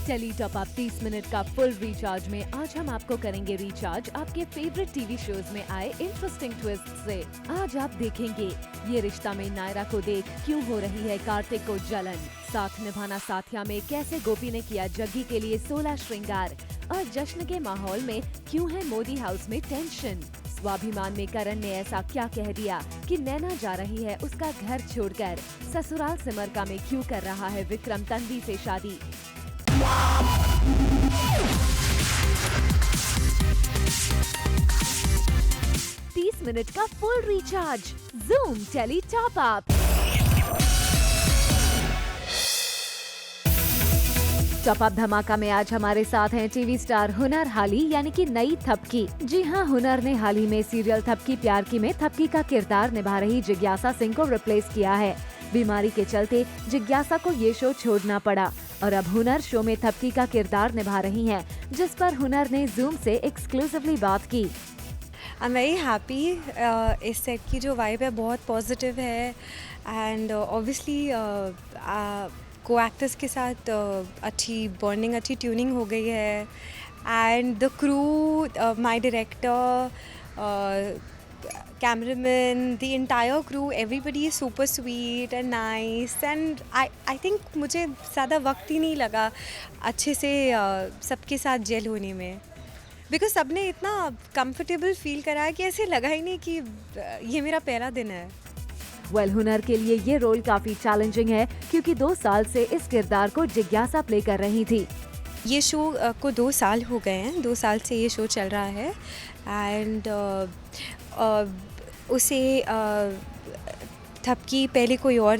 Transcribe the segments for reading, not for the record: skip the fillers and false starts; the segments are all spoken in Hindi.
टेली टॉप अप 30 मिनट का फुल रिचार्ज में आज हम आपको करेंगे रिचार्ज आपके फेवरेट टीवी शोज में आए इंटरेस्टिंग ट्विस्ट से। आज आप देखेंगे ये रिश्ता में नायरा को देख क्यों हो रही है कार्तिक को जलन, साथ निभाना साथिया में कैसे गोपी ने किया जग्गी के लिए 16 श्रृंगार, और जश्न के माहौल में क्यों है मोदी हाउस में टेंशन। स्वाभिमान में करण ने ऐसा क्या कह दिया कि नैना जा रही है उसका घर छोड़कर। ससुराल सिमरका में क्यों कर रहा है विक्रम तन्वी से शादी। 30 मिनट का full recharge Zoom tele top up. Top up धमाका में आज हमारे साथ हैं टीवी स्टार हुनर हाली यानी कि नई थपकी। जी हाँ, हुनर ने हाल ही में सीरियल थपकी प्यार की में थपकी का किरदार निभा रही जिज्ञासा सिंह को रिप्लेस किया है। बीमारी के चलते जिज्ञासा को ये शो छोड़ना पड़ा और अब हुनर शो में थपकी का किरदार निभा रही हैं, जिस पर हुनर ने जूम से एक्सक्लूसिवली बात की। I am very happy. इस सेट की जो वाइब है बहुत पॉजिटिव है एंड ऑब्वियसली को एक्टर्स के साथ अच्छी बॉन्डिंग, अच्छी ट्यूनिंग हो गई है and the crew, my director, cameraman, the entire crew, everybody is super sweet and nice and I think मुझे ज़्यादा वक्त ही नहीं लगा अच्छे से सबके साथ जेल होने में, बिकॉज सबने इतना कंफर्टेबल फील कराया कि ऐसे लगा ही नहीं कि ये मेरा पहला दिन है। हुनर के लिए ये रोल काफी चैलेंजिंग है क्योंकि 2 साल से इस किरदार को जिज्ञासा प्ले कर रही थी। ये शो को 2 साल हो गए हैं, 2 साल से ये शो चल रहा है एंड उसे थपकी पहले कोई और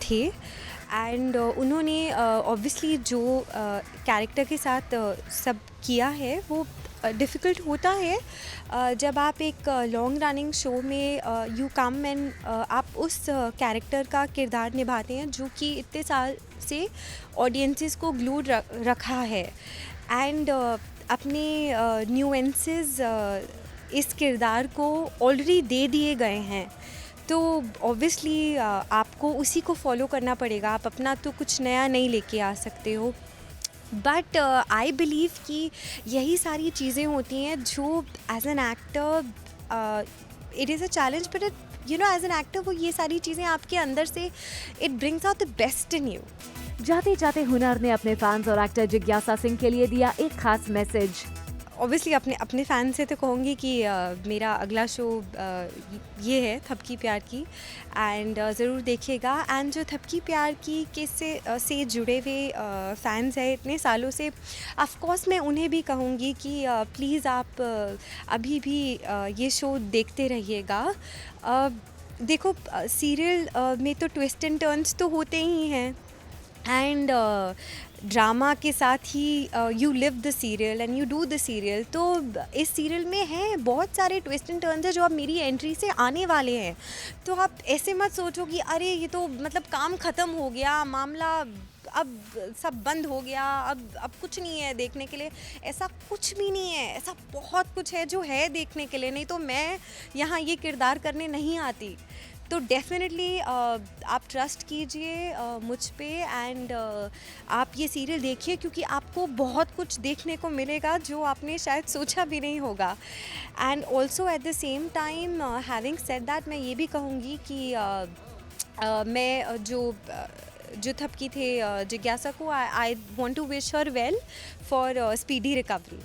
थे एंड उन्होंने ऑब्वियसली जो कैरेक्टर के साथ सब किया है वो डिफ़िकल्ट होता है। जब आप एक लॉन्ग रनिंग शो में यू कम एंड आप उस कैरेक्टर का किरदार निभाते हैं जो कि इतने साल से ऑडियंसेस को ग्लूड रखा है एंड अपने न्यूएंसेस इस किरदार को ऑलरेडी दे दिए गए हैं, तो ऑब्वियसली आपको उसी को फॉलो करना पड़ेगा। आप अपना तो कुछ नया नहीं लेके आ सकते हो। बट आई बिलीव कि यही सारी चीज़ें होती हैं जो as an actor it is a challenge, but as an actor वो ये सारी चीज़ें आपके अंदर से it brings out the best in you. जाते जाते हुनर ने अपने फैंस और एक्टर जिज्ञासा सिंह के लिए दिया एक खास मैसेज। ऑब्वियसली अपने फ़ैन से तो कहूँगी कि मेरा अगला शो ये है थपकी प्यार की एंड ज़रूर देखिएगा। एंड जो थपकी प्यार की किस्से से जुड़े हुए फ़ैन्स हैं इतने सालों से, ऑफ कोर्स मैं उन्हें भी कहूँगी कि प्लीज़ आप अभी भी ये शो देखते रहिएगा। देखो, सीरियल में तो ट्विस्ट एंड टर्न्स तो होते ही हैं एंड ड्रामा के साथ ही you live the serial and you do the serial. तो इस सीरियल में है बहुत सारे ट्विस्ट एंड टर्न्स है जो अब मेरी एंट्री से आने वाले हैं, तो आप ऐसे मत सोचो कि अरे ये तो मतलब काम ख़त्म हो गया, मामला अब सब बंद हो गया, अब कुछ नहीं है देखने के लिए। ऐसा कुछ भी नहीं है, ऐसा बहुत कुछ है जो है देखने के लिए, नहीं तो मैं यहाँ ये किरदार करने नहीं आती। तो डेफिनेटली आप ट्रस्ट कीजिए मुझ पे एंड आप ये सीरियल देखिए क्योंकि आपको बहुत कुछ देखने को मिलेगा जो आपने शायद सोचा भी नहीं होगा। And also at the same time having said that मैं ये भी कहूँगी कि मैं जो थपकी थे जिज्ञासा को, I want to wish her well for speedy recovery.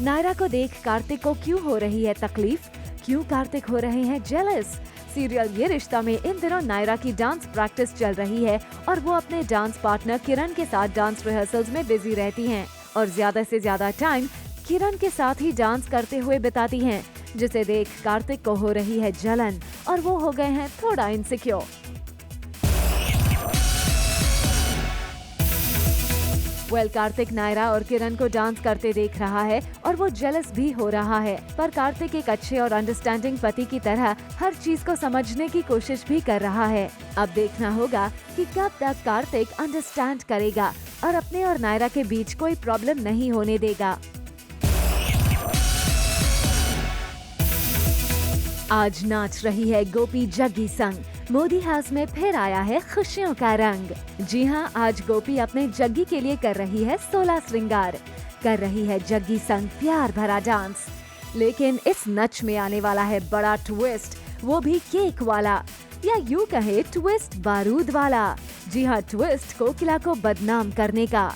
Naira को देख कार्तिक को क्यों हो रही है तकलीफ, क्यों कार्तिक हो रहे हैं जेलस। सीरियल ये रिश्ता में इन दिनों नायरा की डांस प्रैक्टिस चल रही है और वो अपने डांस पार्टनर किरण के साथ डांस रिहर्सल्स में बिजी रहती हैं और ज्यादा से ज्यादा टाइम किरण के साथ ही डांस करते हुए बिताती हैं, जिसे देख कार्तिक को हो रही है जलन और वो हो गए हैं थोड़ा इनसिक्योर। कार्तिक नायरा और किरण को डांस करते देख रहा है और वो जेलस भी हो रहा है, पर कार्तिक एक अच्छे और अंडरस्टैंडिंग पति की तरह हर चीज को समझने की कोशिश भी कर रहा है। अब देखना होगा कि कब तक कार्तिक अंडरस्टैंड करेगा और अपने और नायरा के बीच कोई प्रॉब्लम नहीं होने देगा। आज नाच रही है गोपी जग्गी संग। मोदी हाउस में फिर आया है खुशियों का रंग। जी हाँ, आज गोपी अपने जग्गी के लिए कर रही है 16 श्रृंगार, कर रही है जग्गी संग प्यार भरा डांस। लेकिन इस नच में आने वाला है बड़ा ट्विस्ट, वो भी केक वाला, या यूँ कहे ट्विस्ट बारूद वाला। जी हाँ, ट्विस्ट कोकिला को बदनाम करने का।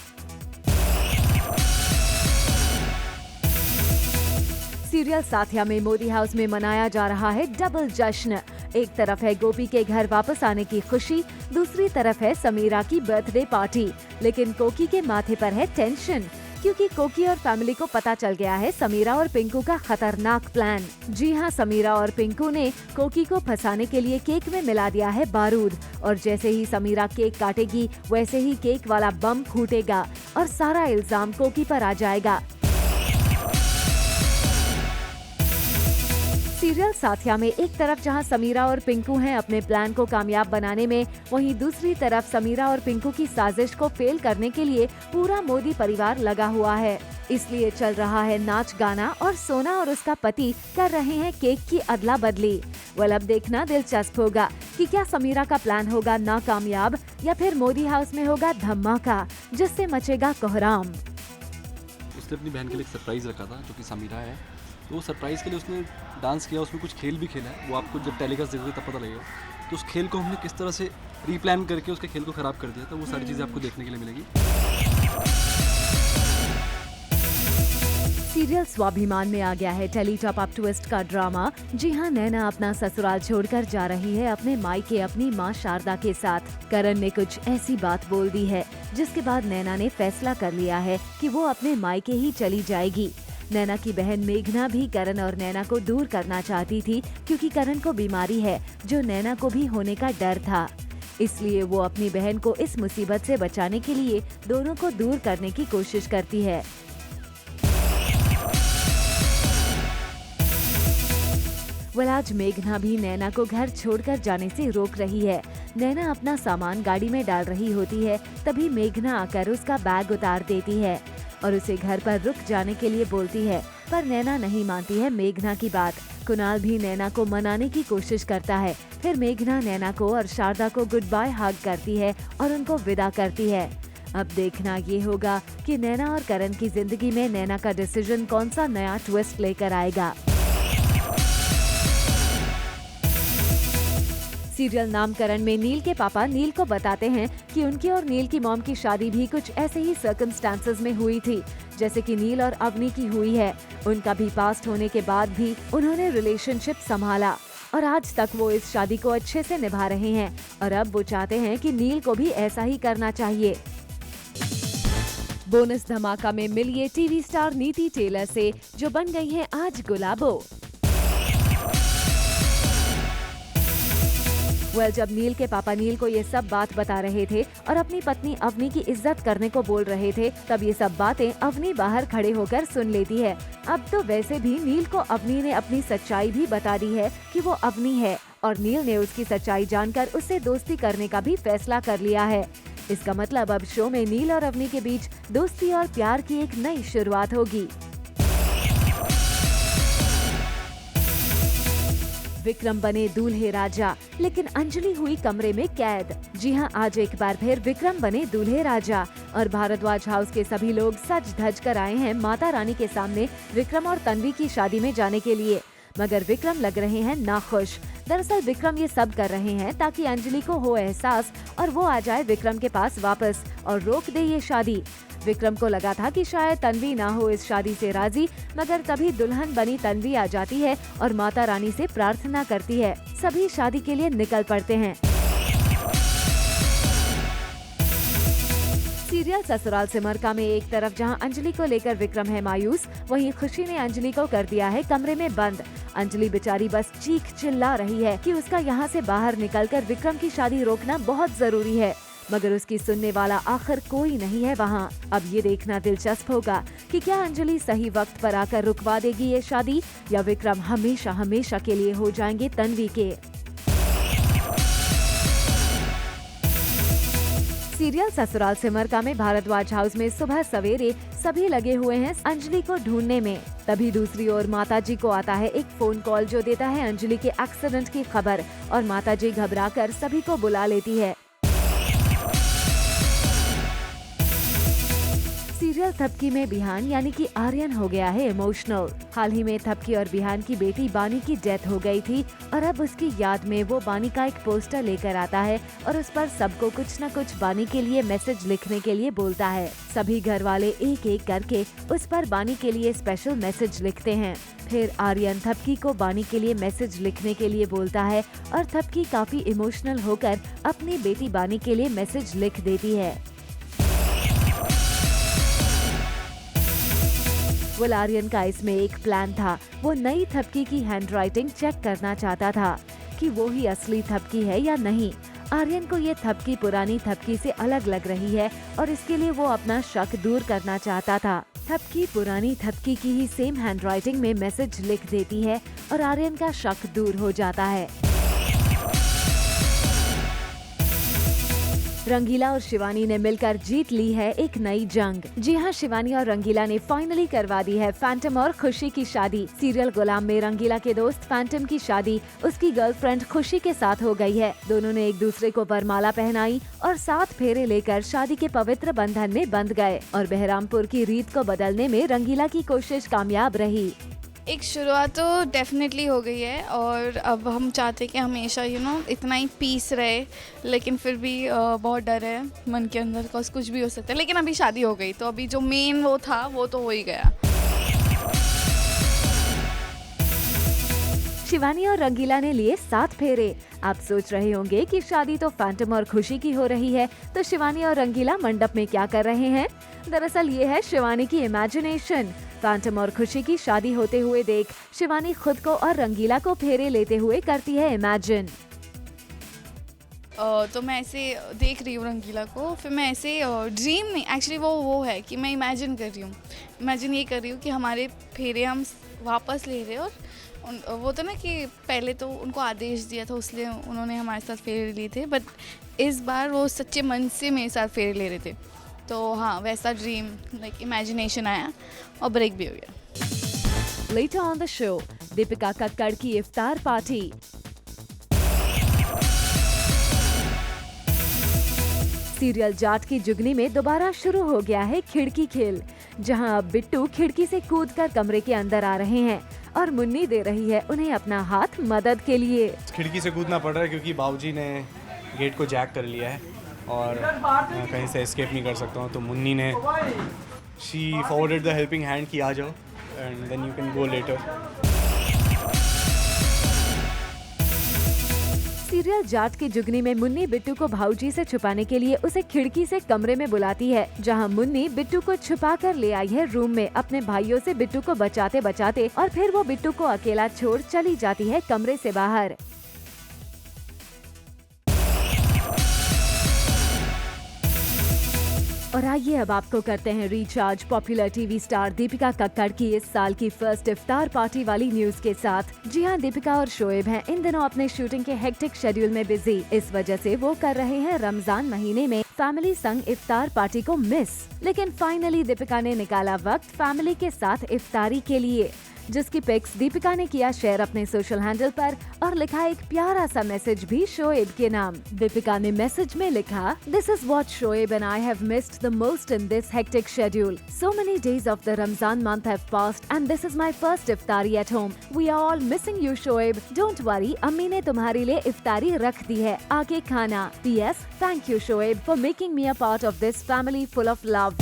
सीरियल साथिया में मोदी हाउस में मनाया जा रहा है डबल जश्न। एक तरफ है गोपी के घर वापस आने की खुशी, दूसरी तरफ है समीरा की बर्थडे पार्टी। लेकिन कोकी के माथे पर है टेंशन, क्योंकि कोकी और फैमिली को पता चल गया है समीरा और पिंकू का खतरनाक प्लान। जी हाँ, समीरा और पिंकू ने कोकी को फंसाने के लिए केक में मिला दिया है बारूद, और जैसे ही समीरा केक काटेगी वैसे ही केक वाला बम फूटेगा और सारा इल्जाम कोकी पर आ जाएगा। सीरियल साथिया में एक तरफ जहां समीरा और पिंकू हैं अपने प्लान को कामयाब बनाने में, वहीं दूसरी तरफ समीरा और पिंकू की साजिश को फेल करने के लिए पूरा मोदी परिवार लगा हुआ है। इसलिए चल रहा है नाच गाना और सोना और उसका पति कर रहे हैं केक की अदला बदली। अब देखना दिलचस्प होगा कि क्या समीरा का प्लान होगा नाकामयाब या फिर मोदी हाउस में होगा धमाका जिससे मचेगा कोहराम। उसने अपनी बहन के लिए एक सरप्राइज रखा था जो कि समीरा है, तो वो सरप्राइज के लिए उसने डांस किया, उसमें कुछ खेल भी खेला है, वो आपको जब टेलीकास्ट देखोगे तब पता लगेगा। तो उस खेल को हमने किस तरह से रीप्लान करके उसके खेल को खराब कर दिया, तो वो सारी चीज़ें आपको देखने के लिए मिलेगी। सीरियल स्वाभिमान में आ गया है टेली टॉप अप ट्विस्ट का ड्रामा। जी हाँ, नैना अपना ससुराल छोड़कर जा रही है अपने मायके अपनी माँ शारदा के साथ। करण ने कुछ ऐसी बात बोल दी है जिसके बाद नैना ने फैसला कर लिया है कि वो अपने मायके ही चली जाएगी। नैना की बहन मेघना भी करण और नैना को दूर करना चाहती थी, क्योंकि करण को बीमारी है जो नैना को भी होने का डर था। इसलिए वो अपनी बहन को इस मुसीबत से बचाने के लिए दोनों को दूर करने की कोशिश करती है। आज मेघना भी नैना को घर छोड़कर जाने से रोक रही है। नैना अपना सामान गाड़ी में डाल रही होती है, तभी मेघना आकर उसका बैग उतार देती है और उसे घर पर रुक जाने के लिए बोलती है, पर नैना नहीं मानती है मेघना की बात। कुणाल भी नैना को मनाने की कोशिश करता है। फिर मेघना नैना को और शारदा को गुड बाय हग करती है और उनको विदा करती है। अब देखना ये होगा कि नैना और करण की जिंदगी में नैना का डिसीजन कौन सा नया ट्विस्ट लेकर आएगा। सीरियल नामकरण में नील के पापा नील को बताते हैं कि उनकी और नील की मॉम की शादी भी कुछ ऐसे ही सर्कमस्टांसेस में हुई थी जैसे कि नील और अवनी की हुई है। उनका भी पास्ट होने के बाद भी उन्होंने रिलेशनशिप संभाला और आज तक वो इस शादी को अच्छे से निभा रहे हैं और अब वो चाहते हैं कि नील को भी ऐसा ही करना चाहिए। बोनस धमाका में मिलिए टीवी स्टार नीति टेलर से, जो बन गई हैं आज गुलाबो। जब नील के पापा नील को ये सब बात बता रहे थे और अपनी पत्नी अवनी की इज्जत करने को बोल रहे थे, तब ये सब बातें अवनी बाहर खड़े होकर सुन लेती है। अब तो वैसे भी नील को अवनी ने अपनी सच्चाई भी बता दी है कि वो अवनी है और नील ने उसकी सच्चाई जानकर उससे दोस्ती करने का भी फैसला कर लिया है। इसका मतलब अब शो में नील और अवनी के बीच दोस्ती और प्यार की एक नई शुरुआत होगी। विक्रम बने दूल्हे राजा, लेकिन अंजलि हुई कमरे में कैद। जी हाँ, आज एक बार फिर विक्रम बने दूल्हे राजा और भारद्वाज हाउस के सभी लोग सज धज कर आए हैं माता रानी के सामने विक्रम और तन्वी की शादी में जाने के लिए। मगर विक्रम लग रहे हैं नाखुश। दरअसल विक्रम ये सब कर रहे हैं ताकि अंजलि को हो एहसास और वो आ जाए विक्रम के पास वापस और रोक दे ये शादी। विक्रम को लगा था कि शायद तन्वी ना हो इस शादी से राजी, मगर तभी दुल्हन बनी तन्वी आ जाती है और माता रानी से प्रार्थना करती है। सभी शादी के लिए निकल पड़ते हैं। सीरियल ससुराल सिमरका में एक तरफ जहां अंजलि को लेकर विक्रम है मायूस, वहीं खुशी ने अंजलि को कर दिया है कमरे में बंद। अंजलि बेचारी बस चीख चिल्ला रही है कि उसका यहाँ से बाहर निकलकर विक्रम की शादी रोकना बहुत जरूरी है, मगर उसकी सुनने वाला आखिर कोई नहीं है वहाँ। अब ये देखना दिलचस्प होगा कि क्या अंजलि सही वक्त पर आकर रुकवा देगी ये शादी या विक्रम हमेशा हमेशा के लिए हो जाएंगे तन्वी के। सीरियल ससुराल सिमर का में भारद्वाज हाउस में सुबह सवेरे सभी लगे हुए हैं अंजलि को ढूंढने में। तभी दूसरी ओर माताजी को आता है एक फोन कॉल जो देता है अंजलि के एक्सीडेंट की खबर और माताजी घबराकर सभी को बुला लेती है। सीरियल थपकी में बिहान यानी कि आर्यन हो गया है इमोशनल। हाल ही में थपकी और बिहान की बेटी बानी की डेथ हो गई थी और अब उसकी याद में वो बानी का एक पोस्टर लेकर आता है और उस पर सबको कुछ न कुछ बानी के लिए मैसेज लिखने के लिए बोलता है। सभी घर वाले एक एक करके उस पर बानी के लिए स्पेशल मैसेज लिखते हैं। फिर आर्यन थपकी को बानी के लिए मैसेज लिखने के लिए बोलता है और थपकी काफी इमोशनल होकर अपनी बेटी बानी के लिए मैसेज लिख देती है। आर्यन का इसमें एक प्लान था। वो नई थपकी की हैंडराइटिंग चेक करना चाहता था कि वो ही असली थपकी है या नहीं। आर्यन को ये थपकी पुरानी थपकी से अलग लग रही है और इसके लिए वो अपना शक दूर करना चाहता था। थपकी पुरानी थपकी की ही सेम हैंडराइटिंग में मैसेज लिख देती है और आर्यन का शक दूर हो जाता है। रंगीला और शिवानी ने मिलकर जीत ली है एक नई जंग। जी हाँ, शिवानी और रंगीला ने फाइनली करवा दी है फैंटम और खुशी की शादी। सीरियल गुलाम में रंगीला के दोस्त फैंटम की शादी उसकी गर्लफ्रेंड खुशी के साथ हो गई है। दोनों ने एक दूसरे को वरमाला पहनाई और 7 फेरे लेकर शादी के पवित्र बंधन में बंध गए और बहरामपुर की रीत को बदलने में रंगीला की कोशिश कामयाब रही। एक शुरुआत तो डेफिनेटली हो गई है और अब हम चाहते कि हमेशा इतना ही पीस रहे, लेकिन फिर भी बहुत डर है मन के अंदर कुछ भी हो सकता है। लेकिन अभी शादी हो गई तो अभी जो मेन वो था वो तो हो ही गया। शिवानी और रंगीला ने लिए 7 फेरे। आप सोच रहे होंगे कि शादी तो फैंटम और खुशी की हो रही है, तो शिवानी और रंगीला मंडप में क्या कर रहे हैं? दरअसल ये है शिवानी की इमेजिनेशन। फैंटम और खुशी की शादी होते हुए देख शिवानी खुद को और रंगीला को फेरे लेते हुए करती है इमेजिन। तो मैं ऐसे देख रही हूँ रंगीला को, फिर मैं ऐसे ड्रीम नहीं, एक्चुअली वो है कि मैं इमेजिन कर रही हूँ। इमेजिन ये कर रही हूँ कि हमारे फेरे हम वापस ले रहे और वो तो ना कि पहले तो उनको आदेश दिया था इसलिए उन्होंने हमारे साथ फेरे लिए थे, बट इस बार वो सच्चे मन से मेरे साथ फेरे ले रहे थे। तो हाँ, वैसा ड्रीम लाइक इमेजिनेशन आया और ब्रेक भी हो गया। Later on the show, Deepika Kakkar की इफ्तार पार्टी। सीरियल जाट की जुगनी में दोबारा शुरू हो गया है खिड़की खेल, जहां अब बिट्टू खिड़की से कूदकर कमरे के अंदर आ रहे हैं और मुन्नी दे रही है उन्हें अपना हाथ मदद के लिए। खिड़की से कूदना पड़ रहा है क्योंकि बाबूजी ने गेट को जैक कर लिया है और मैं कहीं से एस्केप नहीं कर सकता हूँ। तो मुन्नी ने she forwarded the helping hand कि आ जाओ and then you can go later. Serial Jat की जुगनी में मुन्नी बिट्टू को भाऊजी से छुपाने के लिए उसे खिड़की से कमरे में बुलाती है, जहां मुन्नी बिट्टू को छुपा कर ले आई है रूम में अपने भाइयों से बिट्टू को बचाते बचाते, और फिर वो बिट्टू को अकेला छोड़ चली जाती है कमरे से बाहर। और आइए अब आपको करते हैं recharge popular TV star Deepika Kakkar की इस साल की फर्स्ट इफ्तार पार्टी वाली न्यूज के साथ। जी हां, दीपिका और शोएब हैं इन दिनों अपने शूटिंग के हेक्टिक शेड्यूल में बिजी। इस वजह से वो कर रहे हैं रमजान महीने में फैमिली संग इफ्तार पार्टी को मिस। लेकिन फाइनली दीपिका ने निकाला वक्त फैमिली के साथ इफ्तारी के लिए, जिसकी पिक्स दीपिका ने किया शेयर अपने सोशल हैंडल पर और लिखा एक प्यारा सा मैसेज भी शोएब के नाम। दीपिका ने मैसेज में लिखा, this is what Shoaib and I have missed the most in this hectic schedule. So many days of the Ramzan month have passed and this is my first iftari at home. We are all missing you Shoaib. Don't worry, अम्मी ने तुम्हारे लिए इफ्तारी रख दी है, आके खाना। PS, thank you Shoaib for making me a part of this family full of love.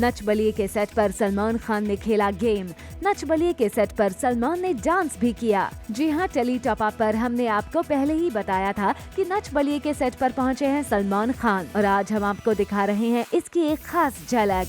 Nach Baliye के सेट पर सलमान खान ने खेला गेम। नच बलिए के सेट पर सलमान ने डांस भी किया। जी हां, टेली टॉपा पर हमने आपको पहले ही बताया था कि नच बलिए के सेट पर पहुंचे हैं सलमान खान, और आज हम आपको दिखा रहे हैं इसकी एक खास झलक।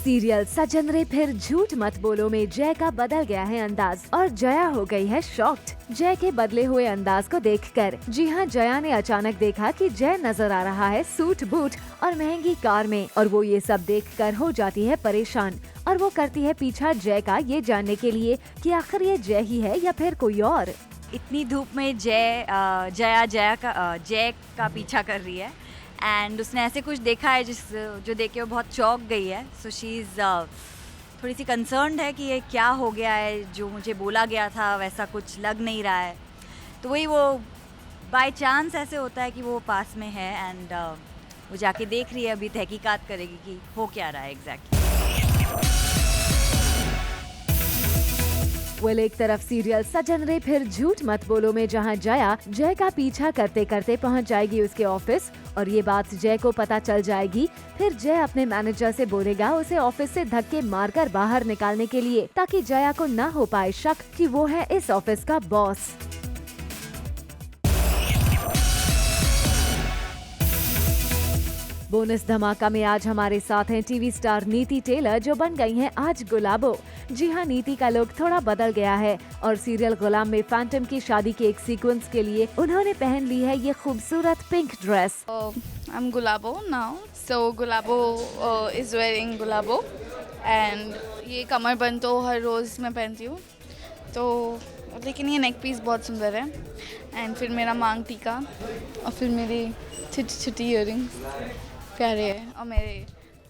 सीरियल सजन रे फिर झूठ मत बोलो में जय का बदल गया है अंदाज और जया हो गई है शॉक्ड जय के बदले हुए अंदाज को देखकर। जी हाँ, जया ने अचानक देखा कि जय नजर आ रहा है सूट बूट और महंगी कार में और वो ये सब देखकर हो जाती है परेशान और वो करती है पीछा जय का ये जानने के लिए कि आखिर ये जय ही है या फिर कोई और। इतनी धूप में जया का पीछा कर रही है एंड उसने ऐसे कुछ देखा है जो देख के वो बहुत चौंक गई है। सो शी इज़ थोड़ी सी कंसर्न्ड है कि ये क्या हो गया है, जो मुझे बोला गया था वैसा कुछ लग नहीं रहा है। तो वही वो बाय चांस ऐसे होता है कि वो पास में है एंड वो जाके देख रही है, अभी तहकीकात करेगी कि हो क्या रहा है एग्जैक्टली। वेल, एक तरफ सीरियल सजन रे फिर झूठ मत बोलो में जहां जया जय का पीछा करते करते पहुंच जाएगी उसके ऑफिस और ये बात जय को पता चल जाएगी, फिर जय अपने मैनेजर से बोलेगा उसे ऑफिस से धक्के मारकर बाहर निकालने के लिए ताकि जया को न हो पाए शक कि वो है इस ऑफिस का बॉस। बोनस धमाका में आज हमारे साथ हैं टीवी स्टार नीति टेलर जो बन गई हैं आज गुलाबो। जी हाँ, नीति का लुक थोड़ा बदल गया है और सीरियल गुलाम में फैंटम की शादी के एक सीक्वेंस के लिए उन्होंने पहन ली है ये खूबसूरत pink dress. I'm Gulabo now. So Gulabo is wearing Gulabo and ये कमरबंद तो हर रोज़ मैं पहनती हूँ, तो लेकिन ये नेक पीस बहुत सुंदर है एंड फिर मेरा मांग टीका और फिर मेरी छोटी छोटी इयररिंग्स प्यारे हैं और मेरे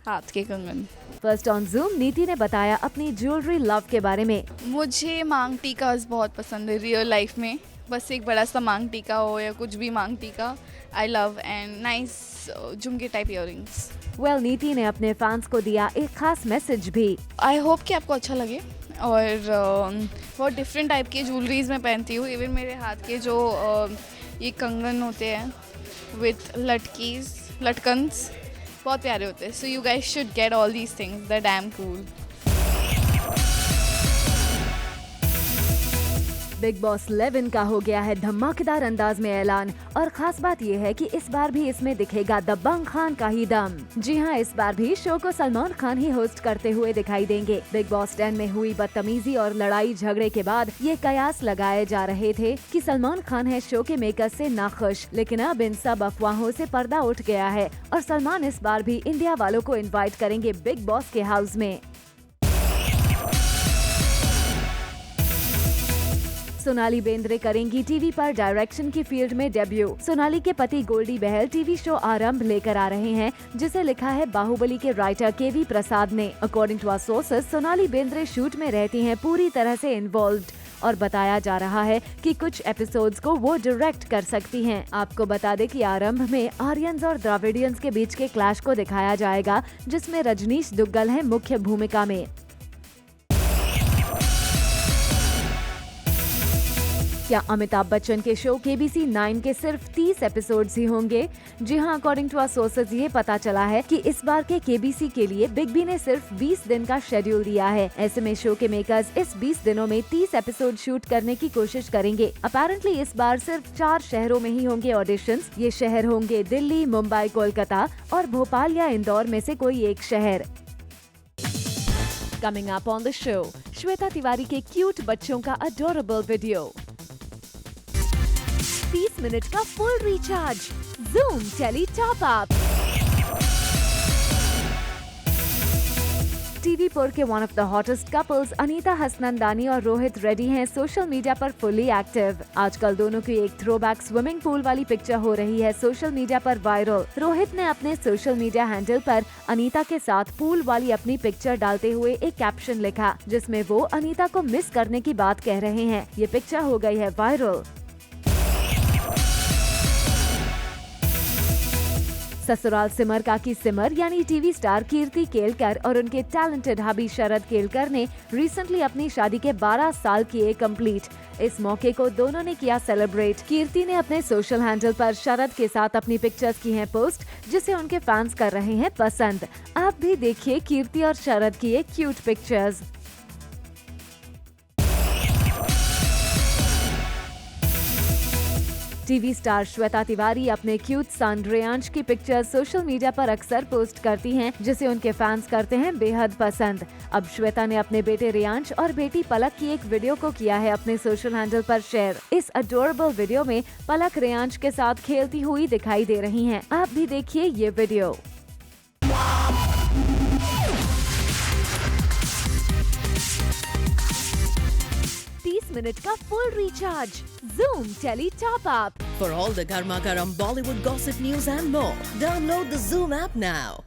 हाथ के कंगन। फर्स्ट ऑन जूम नीति ने बताया अपनी ज्वेलरी लव के बारे में। मुझे मांग टीका बहुत पसंद है रियल लाइफ में, बस एक बड़ा सा मांग टीका हो या कुछ भी मांग टीका आई लव एंड नाइस झुमके टाइप इयररिंग्स। वेल, नीति ने अपने फैंस को दिया एक खास मैसेज भी। आई होप कि आपको अच्छा लगे और बहुत डिफरेंट टाइप की ज्वेलरीज मैं पहनती हूँ। इवन मेरे हाथ के जो ये कंगन होते हैं विथ लटकन्स बहुत प्यारे होते हैं। So you guys should get all these things, that I am cool. Big boss 11 का हो गया है धमाकेदार अंदाज में ऐलान और खास बात ये है कि इस बार भी इसमें दिखेगा दबंग खान का ही दम। जी हाँ, इस बार भी शो को सलमान खान ही होस्ट करते हुए दिखाई देंगे। बिग बॉस 10 में हुई बदतमीजी और लड़ाई झगड़े के बाद ये कयास लगाए जा रहे थे कि सलमान खान है शो के मेकर्स से नाखुश, लेकिन अब इन सब अफवाहों से पर्दा उठ गया है और सलमान इस बार भी इंडिया वालों को इन्वाइट करेंगे बिग बॉस के हाउस में। सोनाली बेंद्रे करेंगी टीवी पर डायरेक्शन की फील्ड में डेब्यू। सोनाली के पति गोल्डी बहल टीवी शो आरंभ लेकर आ रहे हैं जिसे लिखा है बाहुबली के राइटर केवी प्रसाद ने। According to our sources, Sonali Bendre shoot में रहती हैं पूरी तरह से इन्वॉल्व्ड और बताया जा रहा है कि कुछ एपिसोड्स को वो डायरेक्ट कर सकती हैं। आपको बता दें कि आरंभ में आर्यंस और द्राविडियंस के बीच के क्लैश को दिखाया जाएगा जिसमें रजनीश दुग्गल है मुख्य भूमिका में। क्या अमिताभ बच्चन के शो KBC 9 के सिर्फ 30 एपिसोड्स ही होंगे? जी हाँ, अकॉर्डिंग टू आवर सोर्सेज ये पता चला है कि इस बार के KBC के लिए बिग बी ने सिर्फ 20 दिन का शेड्यूल दिया है। ऐसे में शो के मेकर्स इस 20 दिनों में 30 एपिसोड शूट करने की कोशिश करेंगे। अपेरेंटली इस बार सिर्फ 4 शहरों में ही होंगे ऑडिशंस। ये शहर होंगे दिल्ली, मुंबई, कोलकाता और भोपाल या इंदौर में से कोई एक शहर। Coming up on the show, Shweta Tiwari के क्यूट बच्चों का अडोरेबल वीडियो। 30 मिनट का full recharge, Zoom tele top up. TV पर के one of the hottest couples Anita Hassanandani और रोहित रेड्डी हैं सोशल मीडिया पर फुल्ली एक्टिव। आजकल दोनों की एक थ्रोबैक स्विमिंग पूल वाली पिक्चर हो रही है सोशल मीडिया पर वायरल। रोहित ने अपने सोशल मीडिया हैंडल पर अनीता के साथ पूल वाली अपनी पिक्चर डालते हुए एक कैप्शन लिखा जिसमें वो अनीता को मिस करने की बात कह रहे हैं। ये पिक्चर हो गई है वायरल। ससुराल सिमर का की सिमर यानी टीवी स्टार कीर्ति केलकर और उनके टैलेंटेड हबी शरद केलकर ने रिसेंटली अपनी शादी के 12 साल किए कंप्लीट। इस मौके को दोनों ने किया सेलिब्रेट। कीर्ति ने अपने सोशल हैंडल पर शरद के साथ अपनी पिक्चर्स की हैं पोस्ट जिसे उनके फैंस कर रहे हैं पसंद। आप भी देखिए कीर्ति और शरद की ये cute pictures. TV star Shweta Tiwari अपने क्यूट सन रेयांश की पिक्चर सोशल मीडिया पर अक्सर पोस्ट करती हैं, जिसे उनके फैंस करते हैं बेहद पसंद। अब श्वेता ने अपने बेटे रेयांश और बेटी पलक की एक वीडियो को किया है अपने सोशल हैंडल पर शेयर। इस अडोरेबल वीडियो में पलक रेयांश के साथ खेलती हुई दिखाई दे रही हैं। आप भी देखिए ये वीडियो। 30 मिनट का full recharge. Zoom Tele Top Up। For all the Garma Garam Bollywood gossip news and more, download the Zoom app now.